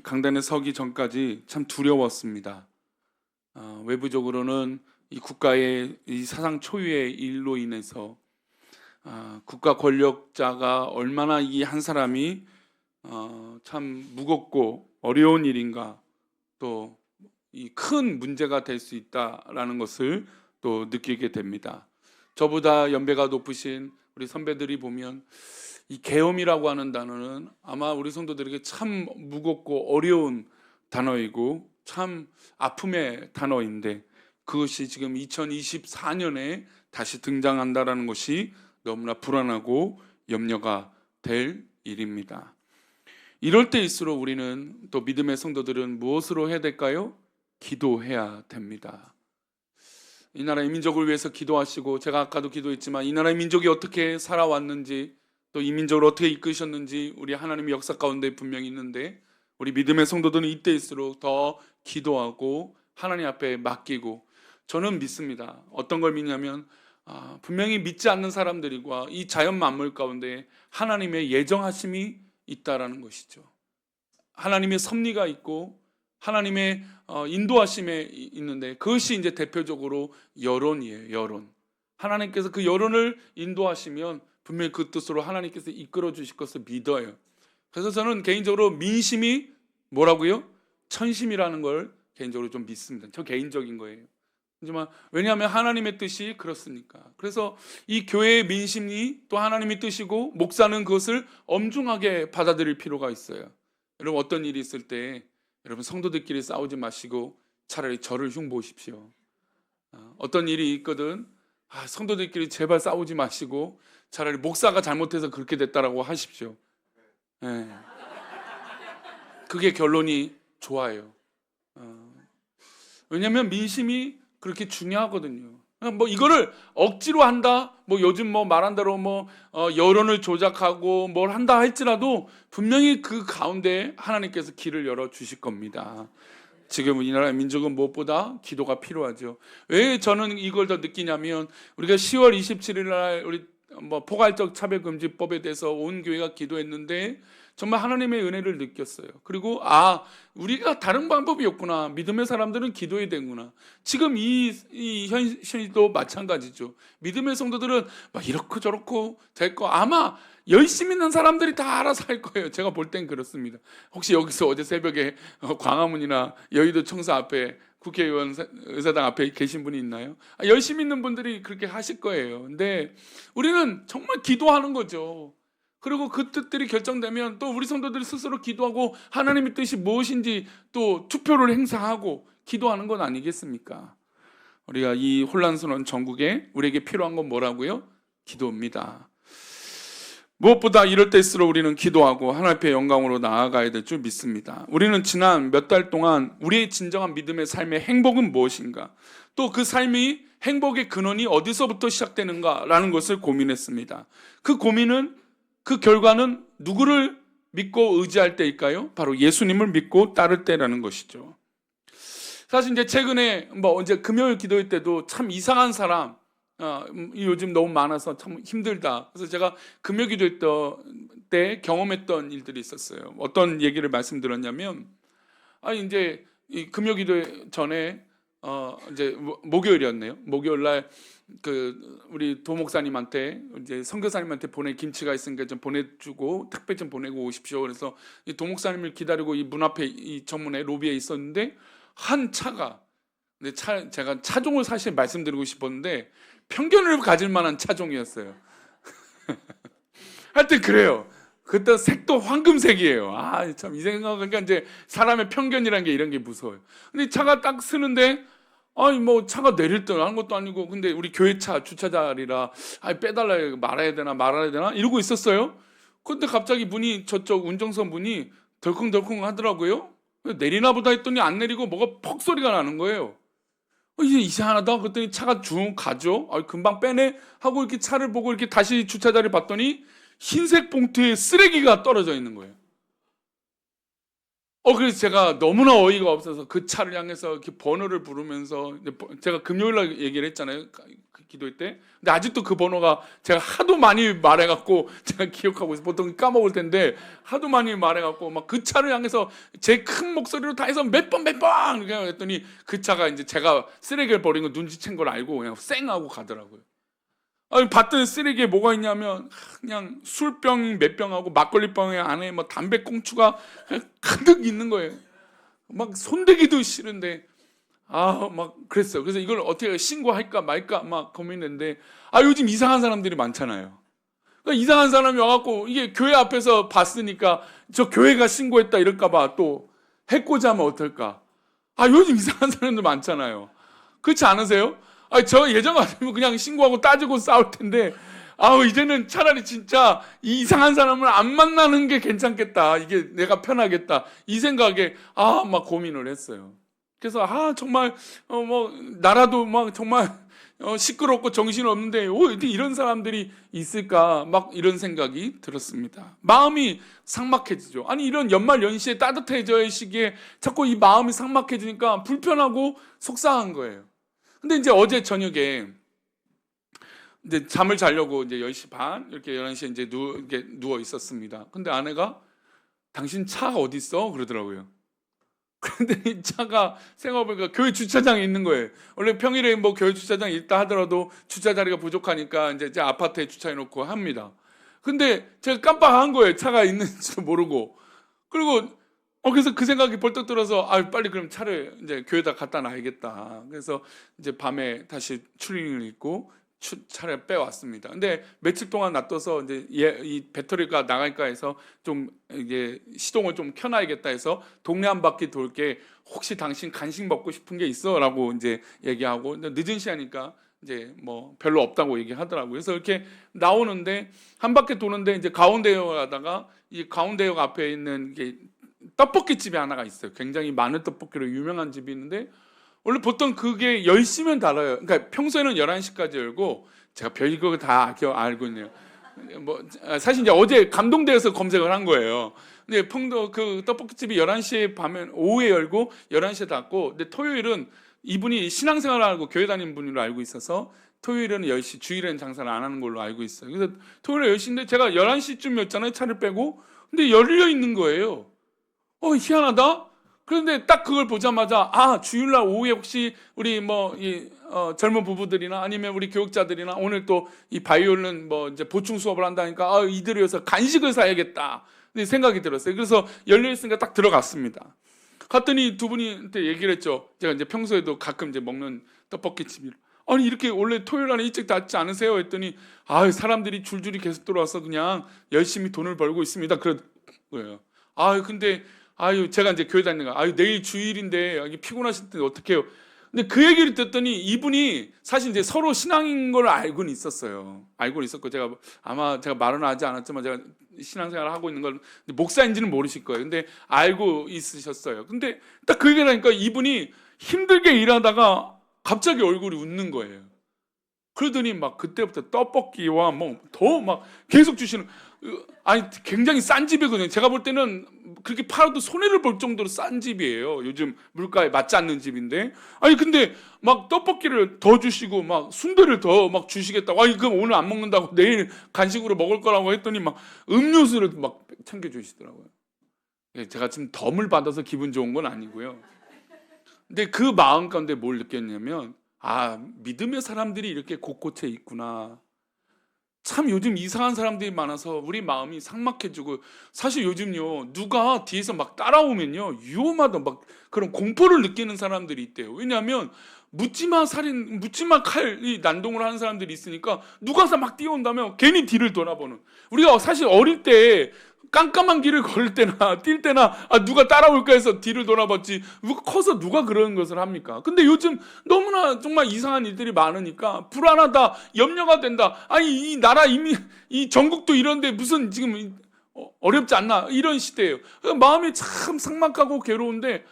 강단에 서기 전까지 참 두려웠습니다. 외부적으로는 이 국가의 이 사상 초유의 일로 인해서 국가 권력자가 얼마나 이 한 사람이 참 무겁고 어려운 일인가, 또 이 큰 문제가 될 수 있다라는 것을 또 느끼게 됩니다. 저보다 연배가 높으신 우리 선배들이 보면 이 계엄이라고 하는 단어는 아마 우리 성도들에게 참 무겁고 어려운 단어이고 참 아픔의 단어인데, 그것이 지금 2024년에 다시 등장한다라는 것이 너무나 불안하고 염려가 될 일입니다. 이럴 때일수록 우리는, 또 믿음의 성도들은 무엇으로 해야 될까요? 기도해야 됩니다. 이 나라의 민족을 위해서 기도하시고, 제가 아까도 기도했지만 이 나라의 민족이 어떻게 살아왔는지, 또 이 민족을 어떻게 이끄셨는지 우리 하나님의 역사 가운데 분명히 있는데, 우리 믿음의 성도들은 이때일수록 더 기도하고 하나님 앞에 맡기고, 저는 믿습니다. 어떤 걸 믿냐면 분명히 믿지 않는 사람들과 이 자연 만물 가운데 하나님의 예정하심이 있다라는 것이죠. 하나님의 섭리가 있고 하나님의 인도하심에 있는데, 그것이 이제 대표적으로 여론이에요. 여론. 하나님께서 그 여론을 인도하시면 분명히 그 뜻으로 하나님께서 이끌어 주실 것을 믿어요. 그래서 저는 개인적으로 민심이 뭐라고요? 천심이라는 걸 개인적으로 좀 믿습니다. 저 개인적인 거예요. 하지만 왜냐하면 하나님의 뜻이 그렇습니까? 그래서 이 교회의 민심이 또 하나님의 뜻이고, 목사는 그것을 엄중하게 받아들일 필요가 있어요. 여러분, 어떤 일이 있을 때 여러분 성도들끼리 싸우지 마시고 차라리 저를 흉보십시오. 어떤 일이 있거든, 성도들끼리 제발 싸우지 마시고 차라리 목사가 잘못해서 그렇게 됐다라고 하십시오. 네. 그게 결론이 좋아요. 왜냐하면 민심이 그렇게 중요하거든요. 뭐 이거를 억지로 한다, 뭐 요즘 뭐 말한 대로 뭐 여론을 조작하고 뭘 한다 할지라도 분명히 그 가운데 하나님께서 길을 열어 주실 겁니다. 지금 우리나라의 민족은 무엇보다 기도가 필요하죠. 왜 저는 이걸 더 느끼냐면, 우리가 10월 27일 날 우리 포괄적 차별금지법에 대해서 온 교회가 기도했는데 정말 하나님의 은혜를 느꼈어요. 그리고 우리가 다른 방법이 없구나. 믿음의 사람들은 기도해야 되구나. 지금 이 현실도 마찬가지죠. 믿음의 성도들은 막 이렇고 저렇고 될 거, 아마 열심히 있는 사람들이 다 알아서 할 거예요. 제가 볼 땐 그렇습니다. 혹시 여기서 어제 새벽에 광화문이나 여의도 청사 앞에 국회의원 의사당 앞에 계신 분이 있나요? 열심히 있는 분들이 그렇게 하실 거예요. 근데 우리는 정말 기도하는 거죠. 그리고 그 뜻들이 결정되면 또 우리 성도들이 스스로 기도하고 하나님의 뜻이 무엇인지 또 투표를 행사하고 기도하는 건 아니겠습니까? 우리가 이 혼란스러운 전국에 우리에게 필요한 건 뭐라고요? 기도입니다. 무엇보다 이럴 때일수록 우리는 기도하고 하나님 앞에 영광으로 나아가야 될 줄 믿습니다. 우리는 지난 몇 달 동안 우리의 진정한 믿음의 삶의 행복은 무엇인가, 또 그 삶이 행복의 근원이 어디서부터 시작되는가라는 것을 고민했습니다. 그 고민은, 그 결과는 누구를 믿고 의지할 때일까요? 바로 예수님을 믿고 따를 때라는 것이죠. 사실 이제 최근에 이제 금요일 기도회 때도 참 이상한 사람, 요즘 너무 많아서 참 힘들다. 그래서 제가 금요 기도회 때 경험했던 일들이 있었어요. 어떤 얘기를 말씀드렸냐면, 이제 이 금요 기도회 전에 이제 목요일이었네요. 목요일 날 우리 도목사님한테, 이제 선교사님한테 보낼 김치가 있으니까 좀 보내주고 택배 좀 보내고 오십시오. 그래서 이 도목사님을 기다리고 이 문 앞에 이 정문에 로비에 있었는데, 한 차가, 근데 제가 차종을 사실 말씀드리고 싶었는데 편견을 가질 만한 차종이었어요. 하여튼 그래요. 그때 색도 황금색이에요. 참 이 생각하니까 이제 사람의 편견이란 게 이런 게 무서워요. 근데 차가 딱 쓰는데 차가 내릴 때 하는 것도 아니고, 근데 우리 교회차 주차 자리라 빼달라, 말아야 되나 이러고 있었어요. 근데 갑자기 문이, 저쪽 운전석 문이 덜컹덜컹 하더라고요. 내리나 보다 했더니 안 내리고 뭐가 퍽 소리가 나는 거예요. 이제 이상하다 그랬더니 차가 쭉 가죠. 금방 빼네 하고 이렇게 차를 보고 이렇게 다시 주차 자리 봤더니 흰색 봉투에 쓰레기가 떨어져 있는 거예요. 그래서 제가 너무나 어이가 없어서 그 차를 향해서 이렇게 번호를 부르면서, 제가 금요일 날 얘기를 했잖아요. 그 기도회 때. 근데 아직도 그 번호가 제가 하도 많이 말해갖고 제가 기억하고 있어요. 보통 까먹을 텐데 하도 많이 말해갖고 막 그 차를 향해서 제 큰 목소리로 다 해서 몇 번 이렇게 했더니 그 차가 이제 제가 쓰레기를 버린 거 눈치챈 걸 알고 그냥 쌩 하고 가더라고요. 아니, 봤더니 쓰레기에 뭐가 있냐면 그냥 술병 몇 병하고 막걸리병 안에 뭐 담배 꽁초가 가득 있는 거예요. 막 손대기도 싫은데 막 그랬어요. 그래서 이걸 어떻게 신고할까 말까 막 고민했는데, 요즘 이상한 사람들이 많잖아요. 그러니까 이상한 사람이 와갖고 이게 교회 앞에서 봤으니까 저 교회가 신고했다 이럴까봐 또 해코지 하면 어떨까. 요즘 이상한 사람들 많잖아요. 그렇지 않으세요? 저 예전 같으면 그냥 신고하고 따지고 싸울 텐데, 이제는 차라리 진짜 이 이상한 사람을 안 만나는 게 괜찮겠다. 이게 내가 편하겠다. 이 생각에, 막 고민을 했어요. 그래서, 정말, 나라도 막 정말, 시끄럽고 정신없는데, 어디 이런 사람들이 있을까. 막 이런 생각이 들었습니다. 마음이 삭막해지죠. 아니, 이런 연말 연시에 따뜻해져야 시기에 자꾸 이 마음이 삭막해지니까 불편하고 속상한 거예요. 근데 이제 어제 저녁에 이제 잠을 자려고 이제 10시 반 이렇게 11시에 이제 누워 있었습니다. 근데 아내가 당신 차가 어디 있어? 그러더라고요. 근데 이 차가 생각해보니까 교회 주차장에 있는 거예요. 원래 평일에 뭐 교회 주차장에 있다 하더라도 주차 자리가 부족하니까 이제 제 아파트에 주차해 놓고 합니다. 근데 제가 깜빡한 거예요. 차가 있는지도 모르고. 그리고 그래서 그 생각이 벌떡 들어서 빨리 그럼 차를 이제 교회에다 갖다 놔야겠다. 그래서 이제 밤에 다시 추리닝을 입고 차를 빼왔습니다. 근데 며칠 동안 놔둬서 이제 이 배터리가 나갈까 해서 좀 이게 시동을 좀 켜놔야겠다 해서 동네 한 바퀴 돌게, 혹시 당신 간식 먹고 싶은 게 있어라고 이제 얘기하고, 늦은 시간이니까 이제 뭐 별로 없다고 얘기하더라고요. 그래서 이렇게 나오는데 한 바퀴 도는데 이제 가운데역 가다가 이 가운데역 앞에 있는 게 떡볶이 집이 하나가 있어요. 굉장히 많은 떡볶이로 유명한 집이 있는데, 원래 보통 그게 10시면 닫아요. 그러니까 평소에는 11시까지 열고, 제가 별거 다 알고 있네요. 사실 이제 어제 감동되어서 검색을 한 거예요. 근데 그 떡볶이 집이 11시에 밤에 오후에 열고 11시에 닫고, 근데 토요일은 이분이 신앙생활을 하고 교회 다니는 분으로 알고 있어서 토요일은 10시, 주일에는 장사를 안 하는 걸로 알고 있어요. 그래서 토요일에 10시인데 제가 11시쯤이었잖아요. 차를 빼고. 근데 열려 있는 거예요. 희한하다. 그런데 딱 그걸 보자마자 주일날 오후에 혹시 우리 젊은 부부들이나 아니면 우리 교육자들이나 오늘 또 이 바이올린 이제 보충 수업을 한다니까 이들을 위해서 간식을 사야겠다 생각이 들었어요. 그래서 열려 있으니까 딱 들어갔습니다. 갔더니 두 분이 얘기를 했죠. 제가 이제 평소에도 가끔 이제 먹는 떡볶이 집이, 아니 이렇게 원래 토요일날에 일찍 닫지 않으세요? 했더니 사람들이 줄줄이 계속 들어와서 그냥 열심히 돈을 벌고 있습니다. 그런 거예요. 근데 제가 이제 교회 다니는 거, 내일 주일인데 피곤하실 때 어떡해요? 근데 그 얘기를 듣더니 이분이 사실 이제 서로 신앙인 걸 알고는 있었어요. 알고는 있었고, 아마 제가 말은 하지 않았지만 제가 신앙생활을 하고 있는 걸, 목사인지는 모르실 거예요. 근데 알고 있으셨어요. 근데 딱 그 얘기를 하니까 이분이 힘들게 일하다가 갑자기 얼굴이 웃는 거예요. 그러더니 막 그때부터 떡볶이와 더 계속 주시는, 굉장히 싼 집이거든요. 제가 볼 때는 그렇게 팔아도 손해를 볼 정도로 싼 집이에요. 요즘 물가에 맞지 않는 집인데, 근데 막 떡볶이를 더 주시고 막 순대를 더 주시겠다고, 그럼 오늘 안 먹는다고 내일 간식으로 먹을 거라고 했더니 막 음료수를 막 챙겨 주시더라고요. 제가 지금 덤을 받아서 기분 좋은 건 아니고요. 근데 그 마음 가운데 뭘 느꼈냐면, 믿음의 사람들이 이렇게 곳곳에 있구나. 참 요즘 이상한 사람들이 많아서 우리 마음이 삭막해지고, 사실 요즘요 누가 뒤에서 막 따라오면요 위험하다 그런 공포를 느끼는 사람들이 있대요. 왜냐하면 묻지마 칼이 난동을 하는 사람들이 있으니까 누가 막 뛰어온다면 괜히 뒤를 돌아보는. 우리가 사실 어릴 때 깜깜한 길을 걸을 때나 뛸 때나 누가 따라올까 해서 뒤를 돌아봤지, 커서 누가 그런 것을 합니까? 근데 요즘 너무나 정말 이상한 일들이 많으니까 불안하다, 염려가 된다. 이 나라 이미 이 전국도 이런데 무슨 지금 어렵지 않나, 이런 시대예요. 마음이 참 삭막하고 괴로운데,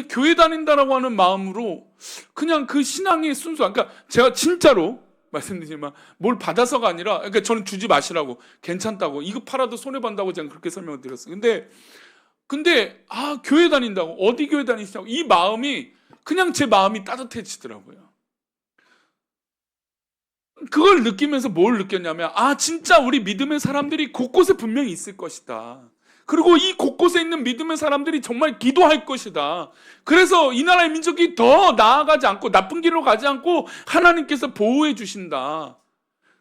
교회 다닌다라고 하는 마음으로 그냥 그 신앙의 순수한, 그러니까 제가 진짜로 말씀드리지만 뭘 받아서가 아니라, 저는 주지 마시라고, 괜찮다고, 이거 팔아도 손해본다고 제가 그렇게 설명을 드렸어요. 근데 근데 교회 다닌다고, 어디 교회 다니시냐고, 이 마음이 그냥 제 마음이 따뜻해지더라고요. 그걸 느끼면서 뭘 느꼈냐면, 진짜 우리 믿음의 사람들이 곳곳에 분명히 있을 것이다. 그리고 이 곳곳에 있는 믿음의 사람들이 정말 기도할 것이다. 그래서 이 나라의 민족이 더 나아가지 않고 나쁜 길로 가지 않고 하나님께서 보호해 주신다.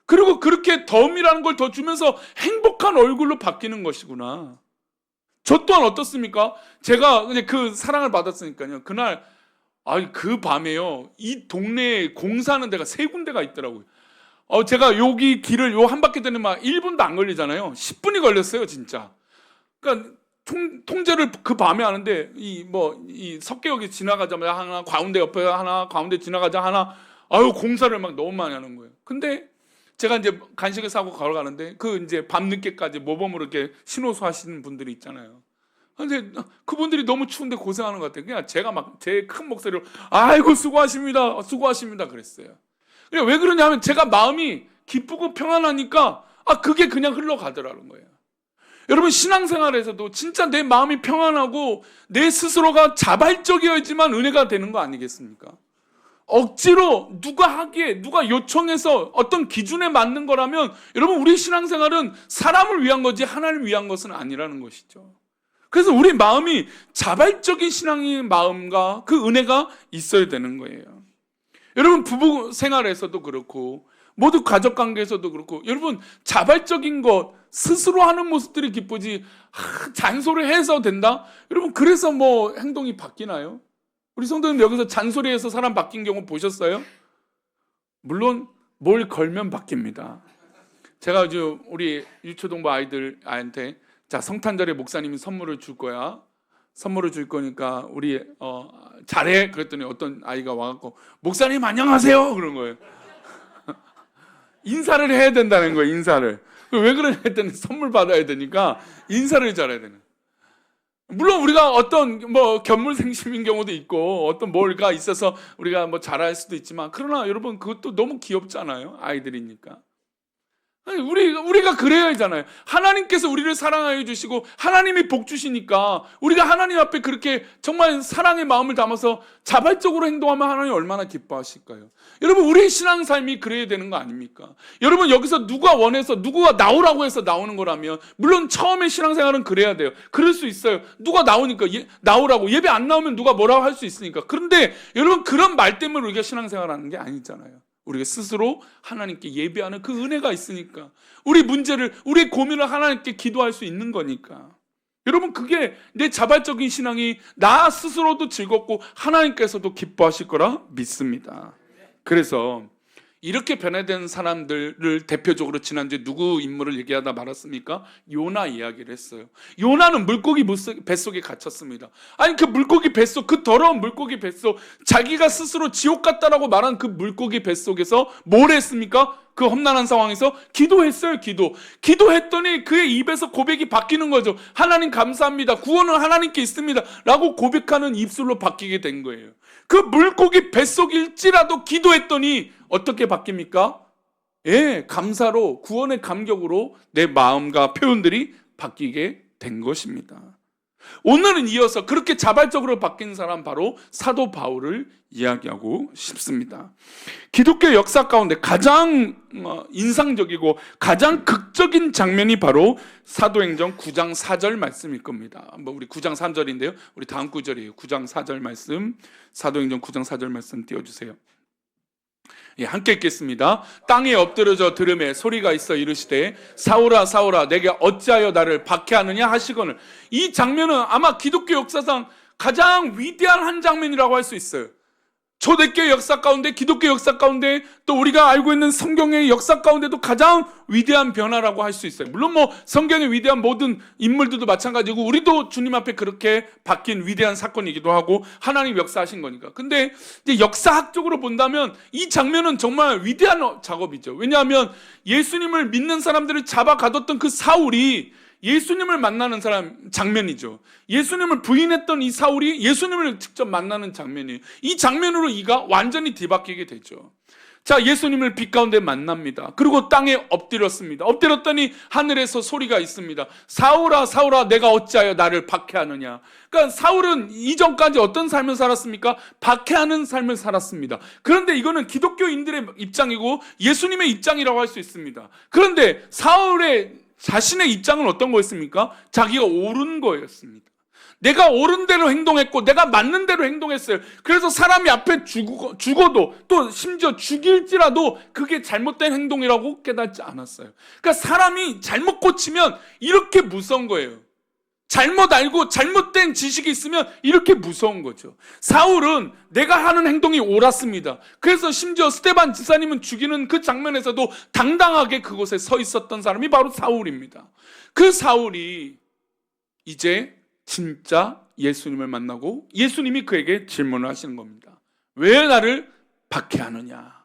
그리고 그렇게 덤이라는 걸 더 주면서 행복한 얼굴로 바뀌는 것이구나. 저 또한 어떻습니까? 제가 이제 그 사랑을 받았으니까요. 그날 그 밤에요, 이 동네에 공사하는 데가 3군데가 있더라고요. 제가 여기 길을 요 한 바퀴 되는 막 1분도 안 걸리잖아요. 10분이 걸렸어요, 진짜. 그러니까 통제를 그 밤에 하는데 이 석계역이 지나가자마자 하나, 가운데 옆에 하나, 가운데 지나가자 하나, 공사를 막 너무 많이 하는 거예요. 근데 제가 이제 간식을 사고 걸어가는데 이제 밤늦게까지 모범으로 이렇게 신호수 하시는 분들이 있잖아요. 근데 그분들이 너무 추운데 고생하는 것 같아요. 그냥 제가 막 제 큰 목소리로 아이고 수고하십니다, 수고하십니다 그랬어요. 왜 그러냐면 제가 마음이 기쁘고 평안하니까 그게 그냥 흘러가더라는 거예요. 여러분, 신앙생활에서도 진짜 내 마음이 평안하고 내 스스로가 자발적이어야지만 은혜가 되는 거 아니겠습니까? 억지로 누가 하기에, 누가 요청해서 어떤 기준에 맞는 거라면 여러분, 우리 신앙생활은 사람을 위한 거지 하나님을 위한 것은 아니라는 것이죠. 그래서 우리 마음이 자발적인 신앙의 마음과 그 은혜가 있어야 되는 거예요. 여러분, 부부 생활에서도 그렇고 모두 가족 관계에서도 그렇고, 여러분, 자발적인 것 스스로 하는 모습들이 기쁘지 잔소리해서 된다? 여러분, 그래서 뭐 행동이 바뀌나요? 우리 성도님 여기서 잔소리해서 사람 바뀐 경우 보셨어요? 물론 뭘 걸면 바뀝니다. 제가 아주 우리 유초동부 아이들한테 자, 성탄절에 목사님이 선물을 줄 거야. 선물을 줄 거니까 우리 잘해. 그랬더니 어떤 아이가 와갖고 목사님 안녕하세요 그런 거예요. 인사를 해야 된다는 거예요. 인사를. 왜 그러냐 했더니 선물 받아야 되니까 인사를 잘해야 되는. 물론 우리가 어떤 견물생심인 경우도 있고 어떤 뭘가 있어서 우리가 잘할 수도 있지만, 그러나 여러분 그것도 너무 귀엽잖아요. 아이들이니까. 우리가 그래야 하잖아요. 하나님께서 우리를 사랑하여 주시고 하나님이 복 주시니까 우리가 하나님 앞에 그렇게 정말 사랑의 마음을 담아서 자발적으로 행동하면 하나님 얼마나 기뻐하실까요? 여러분, 우리의 신앙 삶이 그래야 되는 거 아닙니까? 여러분, 여기서 누가 원해서 누구가 나오라고 해서 나오는 거라면, 물론 처음에 신앙생활은 그래야 돼요. 그럴 수 있어요. 누가 나오니까 나오라고, 예배 안 나오면 누가 뭐라고 할 수 있으니까. 그런데 여러분, 그런 말 때문에 우리가 신앙생활하는 게 아니잖아요. 우리가 스스로 하나님께 예배하는 그 은혜가 있으니까, 우리 문제를, 우리 고민을 하나님께 기도할 수 있는 거니까. 여러분, 그게 내 자발적인 신앙이 나 스스로도 즐겁고 하나님께서도 기뻐하실 거라 믿습니다. 그래서 이렇게 변화된 사람들을 대표적으로 지난주에 누구 인물을 얘기하다 말았습니까? 요나 이야기를 했어요. 요나는 물고기 뱃속에 갇혔습니다. 그 물고기 뱃속, 그 더러운 물고기 뱃속, 자기가 스스로 지옥 같다라고 말한 그 물고기 뱃속에서 뭘 했습니까? 그 험난한 상황에서 기도했어요. 기도했더니 그의 입에서 고백이 바뀌는 거죠. 하나님 감사합니다, 구원은 하나님께 있습니다 라고 고백하는 입술로 바뀌게 된 거예요. 그 물고기 뱃속일지라도 기도했더니 어떻게 바뀝니까? 감사로, 구원의 감격으로 내 마음과 표현들이 바뀌게 된 것입니다. 오늘은 이어서 그렇게 자발적으로 바뀐 사람, 바로 사도 바울을 이야기하고 싶습니다. 기독교 역사 가운데 가장 인상적이고 가장 극적인 장면이 바로 사도행전 9장 4절 말씀일 겁니다. 우리 9장 3절인데요. 우리 다음 구절이에요. 9장 4절 말씀, 사도행전 9장 4절 말씀 띄워주세요. 함께 읽겠습니다. 땅에 엎드려져 들음에 소리가 있어 이르시되 사울아 사울아 내게 어찌하여 나를 박해하느냐 하시거늘. 이 장면은 아마 기독교 역사상 가장 위대한 한 장면이라고 할 수 있어요. 초대교회 역사 가운데, 기독교 역사 가운데, 또 우리가 알고 있는 성경의 역사 가운데도 가장 위대한 변화라고 할 수 있어요. 물론 성경의 위대한 모든 인물들도 마찬가지고 우리도 주님 앞에 그렇게 바뀐 위대한 사건이기도 하고 하나님 역사하신 거니까. 근데 이제 역사학적으로 본다면 이 장면은 정말 위대한 작업이죠. 왜냐하면 예수님을 믿는 사람들을 잡아 가뒀던 그 사울이 예수님을 만나는 사람 장면이죠. 예수님을 부인했던 이 사울이 예수님을 직접 만나는 장면이에요. 이 장면으로 이가 완전히 뒤바뀌게 되죠. 자, 예수님을 빛 가운데 만납니다. 그리고 땅에 엎드렸습니다. 엎드렸더니 하늘에서 소리가 있습니다. 사울아, 사울아, 내가 어찌하여 나를 박해하느냐. 그러니까 사울은 이전까지 어떤 삶을 살았습니까? 박해하는 삶을 살았습니다. 그런데 이거는 기독교인들의 입장이고 예수님의 입장이라고 할 수 있습니다. 그런데 사울의 자신의 입장은 어떤 거였습니까? 자기가 옳은 거였습니다. 내가 옳은 대로 행동했고 내가 맞는 대로 행동했어요. 그래서 사람이 앞에 죽어도 또 심지어 죽일지라도 그게 잘못된 행동이라고 깨닫지 않았어요. 그러니까 사람이 잘못 고치면 이렇게 무서운 거예요. 잘못 알고 잘못된 지식이 있으면 이렇게 무서운 거죠. 사울은 내가 하는 행동이 옳았습니다. 그래서 심지어 스데반 지사님은 죽이는 그 장면에서도 당당하게 그곳에 서 있었던 사람이 바로 사울입니다. 그 사울이 이제 진짜 예수님을 만나고 예수님이 그에게 질문을 하시는 겁니다. 왜 나를 박해하느냐?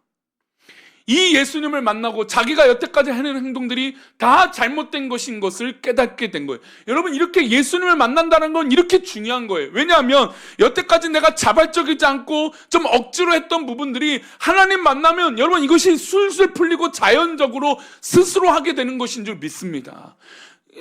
이 예수님을 만나고 자기가 여태까지 하는 행동들이 다 잘못된 것인 것을 깨닫게 된 거예요. 여러분, 이렇게 예수님을 만난다는 건 이렇게 중요한 거예요. 왜냐하면 여태까지 내가 자발적이지 않고 좀 억지로 했던 부분들이 하나님 만나면 여러분 이것이 술술 풀리고 자연적으로 스스로 하게 되는 것인 줄 믿습니다.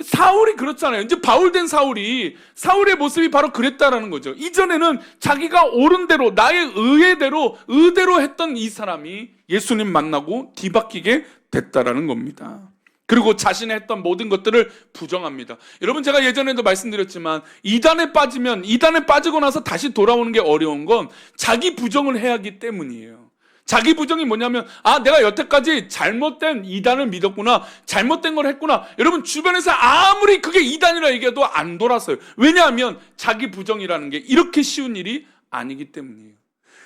사울이 그렇잖아요. 이제 바울된 사울의 모습이 바로 그랬다라는 거죠. 이전에는 자기가 옳은 대로 나의 의대로 했던 이 사람이 예수님 만나고 뒤바뀌게 됐다라는 겁니다. 그리고 자신의 했던 모든 것들을 부정합니다. 여러분, 제가 예전에도 말씀드렸지만 이단에 빠지고 나서 다시 돌아오는 게 어려운 건 자기 부정을 해야 하기 때문이에요. 자기 부정이 뭐냐면, 내가 여태까지 잘못된 이단을 믿었구나, 잘못된 걸 했구나. 여러분, 주변에서 아무리 그게 이단이라 얘기해도 안 돌았어요. 왜냐하면 자기 부정이라는 게 이렇게 쉬운 일이 아니기 때문이에요.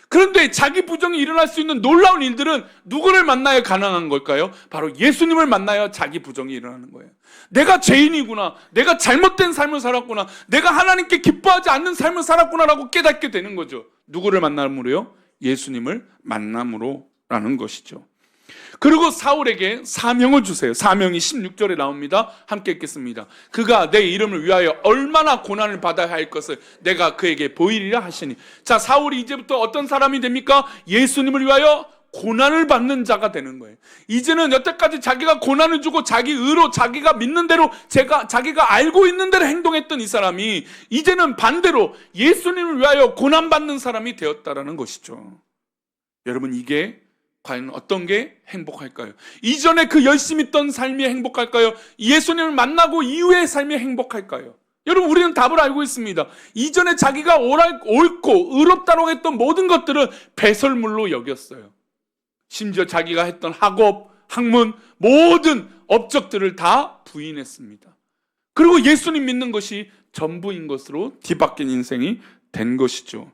그런데 자기 부정이 일어날 수 있는 놀라운 일들은 누구를 만나야 가능한 걸까요? 바로 예수님을 만나야 자기 부정이 일어나는 거예요. 내가 죄인이구나, 내가 잘못된 삶을 살았구나, 내가 하나님께 기뻐하지 않는 삶을 살았구나라고 깨닫게 되는 거죠. 누구를 만남으로요? 예수님을 만남으로라는 것이죠. 그리고 사울에게 사명을 주세요. 사명이 16절에 나옵니다. 함께 읽겠습니다. 그가 내 이름을 위하여 얼마나 고난을 받아야 할 것을 내가 그에게 보이리라 하시니. 자, 사울이 이제부터 어떤 사람이 됩니까? 예수님을 위하여 고난을 받는 자가 되는 거예요. 이제는 여태까지 자기가 고난을 주고 자기 의로 자기가 믿는 대로 자기가 알고 있는 대로 행동했던 이 사람이 이제는 반대로 예수님을 위하여 고난받는 사람이 되었다라는 것이죠. 여러분, 이게 과연 어떤 게 행복할까요? 이전에 그 열심히 있던 삶이 행복할까요? 예수님을 만나고 이후의 삶이 행복할까요? 여러분, 우리는 답을 알고 있습니다. 이전에 자기가 옳고 의롭다고 했던 모든 것들은 배설물로 여겼어요. 심지어 자기가 했던 학업, 학문, 모든 업적들을 다 부인했습니다. 그리고 예수님 믿는 것이 전부인 것으로 뒤바뀐 인생이 된 것이죠.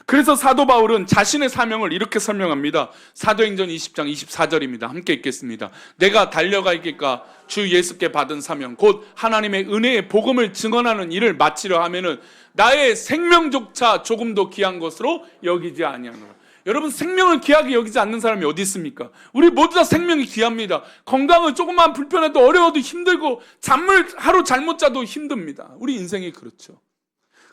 그래서 사도 바울은 자신의 사명을 이렇게 설명합니다. 사도행전 20장 24절입니다. 함께 읽겠습니다. 내가 달려갈기까 주 예수께 받은 사명 곧 하나님의 은혜의 복음을 증언하는 일을 마치려 하면은 나의 생명조차 조금도 귀한 것으로 여기지 아니하노라. 여러분, 생명을 귀하게 여기지 않는 사람이 어디 있습니까? 우리 모두 다 생명이 귀합니다. 건강은 조금만 불편해도 어려워도 힘들고 잠을 하루 잘못 자도 힘듭니다. 우리 인생이 그렇죠.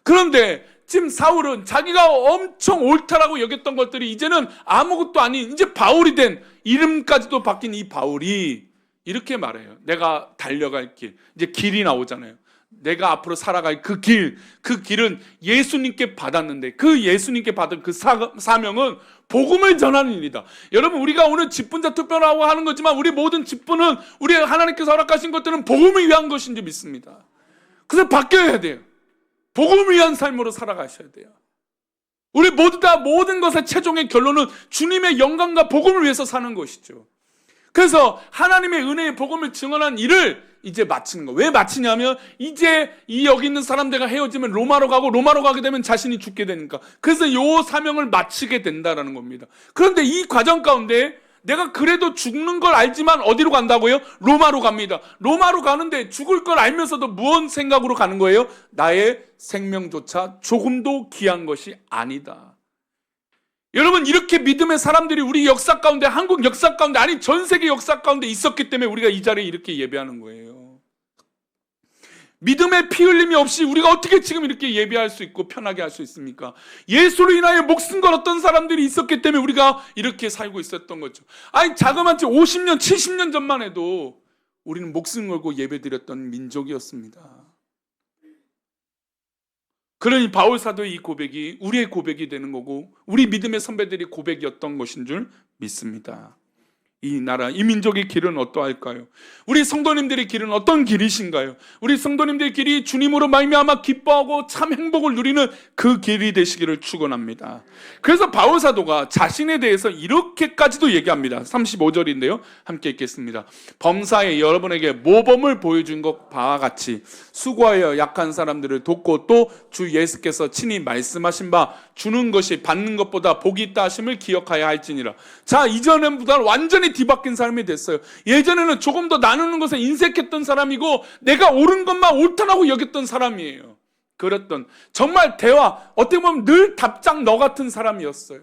그런데 지금 사울은 자기가 엄청 옳다라고 여겼던 것들이 이제는 아무것도 아닌 이제 바울이 된, 이름까지도 바뀐 이 바울이 이렇게 말해요. 내가 달려갈 길, 이제 길이 나오잖아요. 내가 앞으로 살아갈 그 길은 예수님께 받았는데 그 예수님께 받은 그 사명은 복음을 전하는 일이다. 여러분, 우리가 오늘 직분자 투표라고 하는 거지만 우리 모든 직분은 우리 하나님께서 허락하신 것들은 복음을 위한 것인 줄 믿습니다. 그래서 바뀌어야 돼요. 복음을 위한 삶으로 살아가셔야 돼요. 우리 모두 다 모든 것의 최종의 결론은 주님의 영광과 복음을 위해서 사는 것이죠. 그래서 하나님의 은혜의 복음을 증언한 일을 이제 마치는 거. 왜 마치냐면 이제 이 여기 있는 사람들과 헤어지면 로마로 가게 되면 자신이 죽게 되니까. 그래서 이 사명을 마치게 된다라는 겁니다. 그런데 이 과정 가운데 내가 그래도 죽는 걸 알지만 어디로 간다고요? 로마로 갑니다. 로마로 가는데 죽을 걸 알면서도 무언 생각으로 가는 거예요? 나의 생명조차 조금도 귀한 것이 아니다. 여러분, 이렇게 믿음의 사람들이 우리 역사 가운데, 한국 역사 가운데, 아니 전 세계 역사 가운데 있었기 때문에 우리가 이 자리에 이렇게 예배하는 거예요. 믿음의 피 흘림이 없이 우리가 어떻게 지금 이렇게 예배할 수 있고 편하게 할 수 있습니까? 예수로 인하여 목숨 걸었던 사람들이 있었기 때문에 우리가 이렇게 살고 있었던 거죠. 아니 자그마치 50년, 70년 전만 해도 우리는 목숨 걸고 예배드렸던 민족이었습니다. 그러니 바울 사도의 이 고백이 우리의 고백이 되는 거고 우리 믿음의 선배들이 고백이었던 것인 줄 믿습니다. 이 나라, 이 민족의 길은 어떠할까요? 우리 성도님들의 길은 어떤 길이신가요? 우리 성도님들의 길이 주님으로 말미암아 기뻐하고 참 행복을 누리는 그 길이 되시기를 축원합니다. 그래서 바울 사도가 자신에 대해서 이렇게까지도 얘기합니다. 35절인데요. 함께 읽겠습니다. 범사에 여러분에게 모범을 보여준 것 바와 같이 수고하여 약한 사람들을 돕고 또 주 예수께서 친히 말씀하신 바 주는 것이 받는 것보다 복이 있다 하심을 기억하여 할지니라. 자, 이전보다는 완전히 뒤바뀐 삶이 됐어요. 예전에는 조금 더 나누는 것에 인색했던 사람이고 내가 옳은 것만 옳다라고 여겼던 사람이에요. 그랬던 정말 대화 어떻게 보면 늘 답장 너 같은 사람이었어요.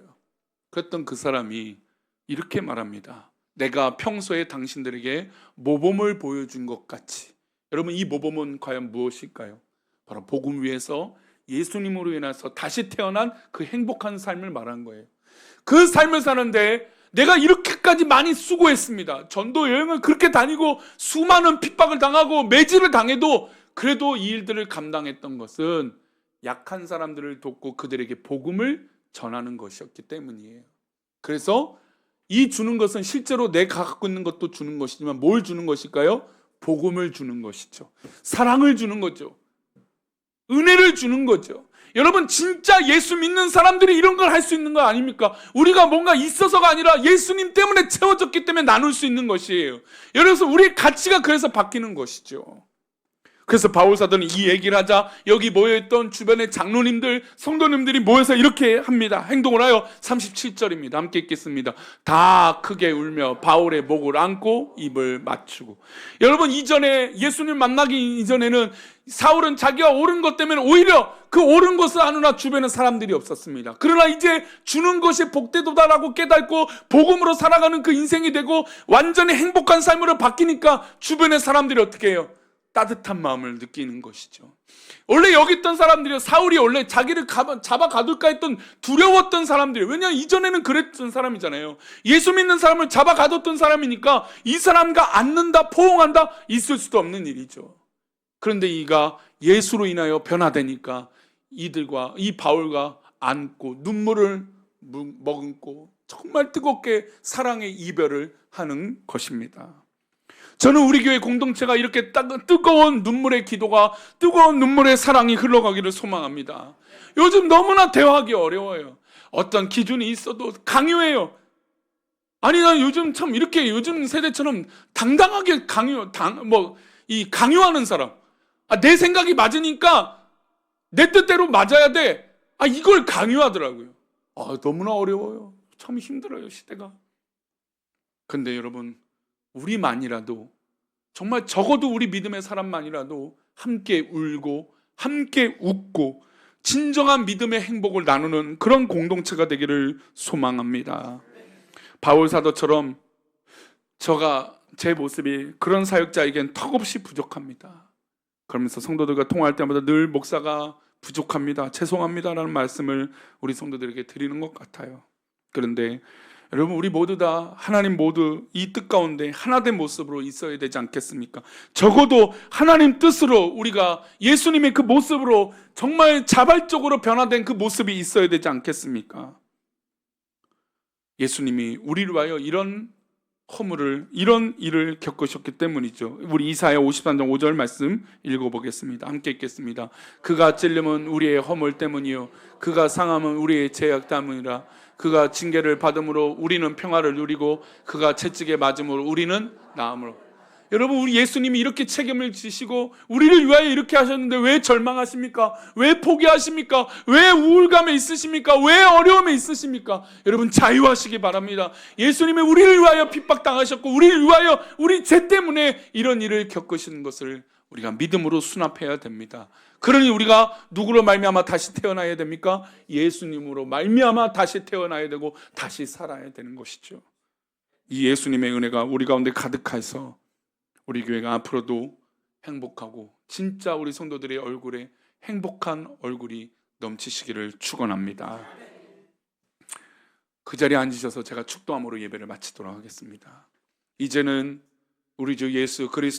그랬던 그 사람이 이렇게 말합니다. 내가 평소에 당신들에게 모범을 보여준 것 같이. 여러분 이 모범은 과연 무엇일까요? 바로 복음 위에서 예수님으로 인해서 다시 태어난 그 행복한 삶을 말한 거예요. 그 삶을 사는데 내가 이렇게까지 많이 수고했습니다. 전도 여행을 그렇게 다니고 수많은 핍박을 당하고 매질을 당해도 그래도 이 일들을 감당했던 것은 약한 사람들을 돕고 그들에게 복음을 전하는 것이었기 때문이에요. 그래서 이 주는 것은 실제로 내가 갖고 있는 것도 주는 것이지만 뭘 주는 것일까요? 복음을 주는 것이죠. 사랑을 주는 거죠. 은혜를 주는 거죠. 여러분 진짜 예수 믿는 사람들이 이런 걸 할 수 있는 거 아닙니까? 우리가 뭔가 있어서가 아니라 예수님 때문에 채워졌기 때문에 나눌 수 있는 것이에요. 그래서 우리의 가치가 그래서 바뀌는 것이죠. 그래서 바울 사도는 이 얘기를 하자 여기 모여있던 주변의 장로님들, 성도님들이 모여서 이렇게 합니다. 행동을 하여 37절입니다. 함께 읽겠습니다. 다 크게 울며 바울의 목을 안고 입을 맞추고. 여러분 이전에 예수님 만나기 이전에는 사울은 자기가 옳은 것 때문에 오히려 그 옳은 것을 아느라 주변에 사람들이 없었습니다. 그러나 이제 주는 것이 복되도다라고 깨닫고 복음으로 살아가는 그 인생이 되고 완전히 행복한 삶으로 바뀌니까 주변의 사람들이 어떻게 해요? 따뜻한 마음을 느끼는 것이죠. 원래 여기 있던 사람들이 사울이 원래 자기를 잡아 가둘까 했던 두려웠던 사람들이 왜냐하면 이전에는 그랬던 사람이잖아요. 예수 믿는 사람을 잡아 가뒀던 사람이니까 이 사람과 앉는다 포옹한다 있을 수도 없는 일이죠. 그런데 이가 예수로 인하여 변화되니까 이들과 이 바울과 안고 눈물을 머금고 정말 뜨겁게 사랑의 이별을 하는 것입니다. 저는 우리 교회 공동체가 이렇게 뜨거운 눈물의 기도가 뜨거운 눈물의 사랑이 흘러가기를 소망합니다. 요즘 너무나 대화하기 어려워요. 어떤 기준이 있어도 강요해요. 아니 난 요즘 참 이렇게 요즘 세대처럼 당당하게 강요하는 사람. 내 생각이 맞으니까 내 뜻대로 맞아야 돼. 이걸 강요하더라고요. 너무나 어려워요. 참 힘들어요 시대가. 근데 여러분 우리만이라도 정말 적어도 우리 믿음의 사람만이라도 함께 울고 함께 웃고 진정한 믿음의 행복을 나누는 그런 공동체가 되기를 소망합니다. 바울 사도처럼 제 모습이 그런 사역자에겐 턱없이 부족합니다. 그러면서 성도들과 통화할 때마다 늘 목사가 부족합니다, 죄송합니다라는 말씀을 우리 성도들에게 드리는 것 같아요. 그런데 여러분 우리 모두 다 하나님 모두 이 뜻 가운데 하나된 모습으로 있어야 되지 않겠습니까? 적어도 하나님 뜻으로 우리가 예수님의 그 모습으로 정말 자발적으로 변화된 그 모습이 있어야 되지 않겠습니까? 예수님이 우리를 위하여 이런 허물을 이런 일을 겪으셨기 때문이죠. 우리 이사야 53장 5절 말씀 읽어보겠습니다. 함께 읽겠습니다. 그가 찔림은 우리의 허물 때문이요 그가 상함은 우리의 죄악 때문이라. 그가 징계를 받음으로 우리는 평화를 누리고 그가 채찍에 맞음으로 우리는 나음으로. 여러분 우리 예수님이 이렇게 책임을 지시고 우리를 위하여 이렇게 하셨는데 왜 절망하십니까? 왜 포기하십니까? 왜 우울감에 있으십니까? 왜 어려움에 있으십니까? 여러분 자유하시기 바랍니다. 예수님이 우리를 위하여 핍박당하셨고 우리를 위하여 우리 죄 때문에 이런 일을 겪으시는 것을 우리가 믿음으로 수납해야 됩니다. 그러니 우리가 누구로 말미암아 다시 태어나야 됩니까? 예수님으로 말미암아 다시 태어나야 되고 다시 살아야 되는 것이죠. 이 예수님의 은혜가 우리 가운데 가득해서 우리 교회가 앞으로도 행복하고 진짜 우리 성도들의 얼굴에 행복한 얼굴이 넘치시기를 축원합니다. 그 자리에 앉으셔서 제가 축도함으로 예배를 마치도록 하겠습니다. 이제는 우리 주 예수 그리스도